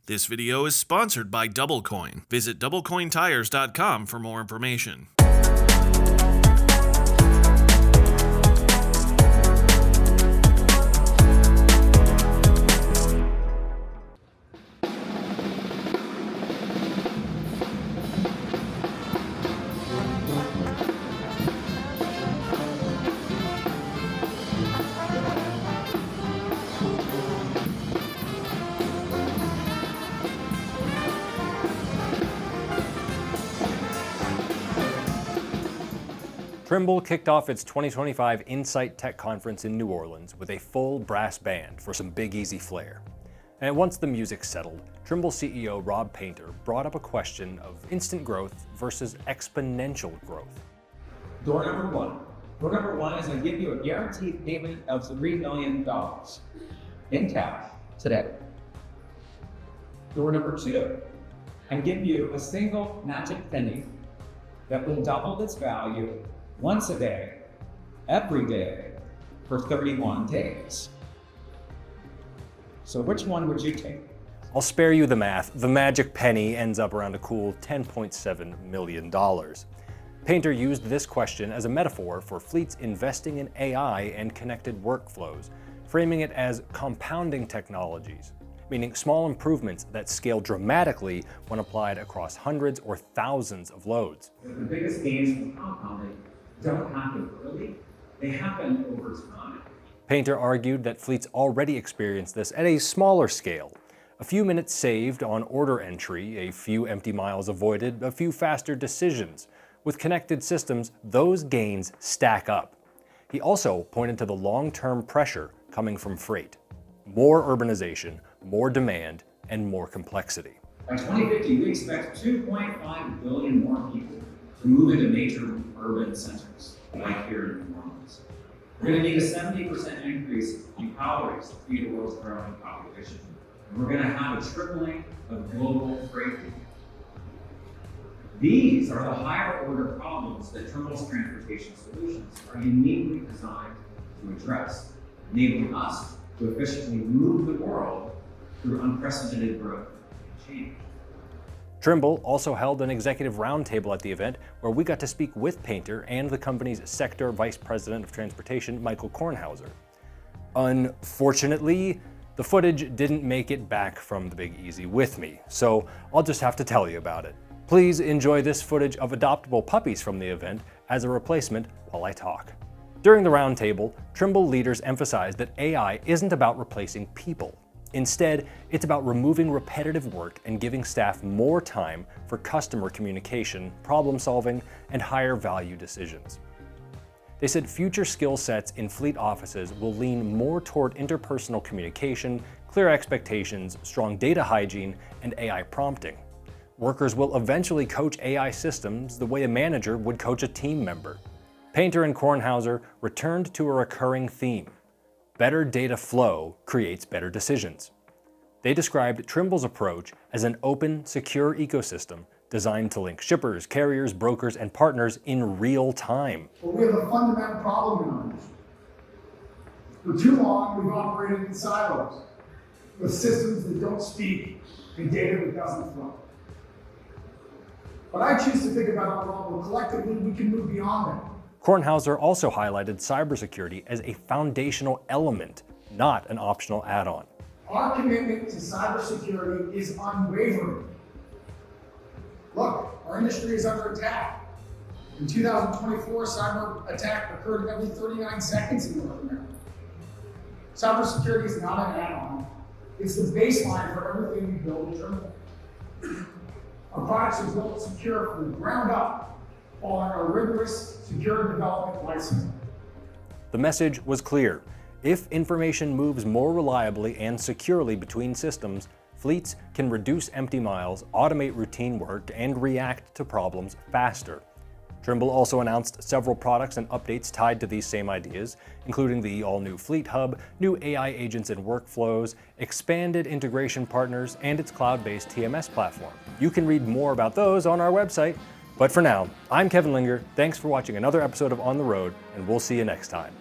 This video is sponsored by DoubleCoin. Visit doublecointires.com for more information. Trimble kicked off its 2025 Insight Tech Conference in New Orleans with a full brass band for some big easy flair. And once the music settled, Trimble CEO Rob Painter brought up a question of instant growth versus exponential growth. Door number one. Door number one is I give you a guaranteed payment of $3 million in cash today. Door number two, I give you a single magic penny that will double its value once a day, every day, for 31 days. So which one would you take? I'll spare you the math. The magic penny ends up around a cool $10.7 million. Painter used this question as a metaphor for fleets investing in AI and connected workflows, framing it as compounding technologies, meaning small improvements that scale dramatically when applied across hundreds or thousands of loads. The biggest gains from compounding don't happen early, they happen over time. Painter argued that fleets already experience this at a smaller scale. A few minutes saved on order entry, a few empty miles avoided, a few faster decisions. With connected systems, those gains stack up. He also pointed to the long-term pressure coming from freight. More urbanization, more demand, and more complexity. By 2050, we expect 2.5 billion more people to move into major urban centers, like here in New Orleans. We're going to need a 70% increase in calories to feed the world's growing population. And we're going to have a tripling of global freight demand. These are the higher order problems that Trimble's transportation solutions are uniquely designed to address, enabling us to efficiently move the world through unprecedented growth and change. Trimble also held an executive roundtable at the event where we got to speak with Painter and the company's sector vice president of transportation, Michael Kornhauser. Unfortunately, the footage didn't make it back from the Big Easy with me, so I'll just have to tell you about it. Please enjoy this footage of adoptable puppies from the event as a replacement while I talk. During the roundtable, Trimble leaders emphasized that AI isn't about replacing people. Instead, it's about removing repetitive work and giving staff more time for customer communication, problem solving, and higher value decisions. They said future skill sets in fleet offices will lean more toward interpersonal communication, clear expectations, strong data hygiene, and AI prompting. Workers will eventually coach AI systems the way a manager would coach a team member. Painter and Kornhauser returned to a recurring theme. Better data flow creates better decisions. They described Trimble's approach as an open, secure ecosystem designed to link shippers, carriers, brokers, and partners in real time. But we have a fundamental problem in our industry. For too long, we've operated in silos with systems that don't speak and data that doesn't flow. But I choose to think about our role collectively, we can move beyond that. Kornhauser also highlighted cybersecurity as a foundational element, not an optional add-on. Our commitment to cybersecurity is unwavering. Look, our industry is under attack. In 2024, cyber attack occurred every 39 seconds in North America. Cybersecurity is not an add-on. It's the baseline for everything we build at Trimble. Our products are built secure from the ground up, following a rigorous secure development lifecycle. The message was clear. If information moves more reliably and securely between systems, fleets can reduce empty miles, automate routine work, and react to problems faster. Trimble also announced several products and updates tied to these same ideas, including the all-new Fleet Hub, new AI agents and workflows, expanded integration partners, and its cloud-based TMS platform. You can read more about those on our website. But for now, I'm Kevin Linger. Thanks for watching another episode of On the Road, and we'll see you next time.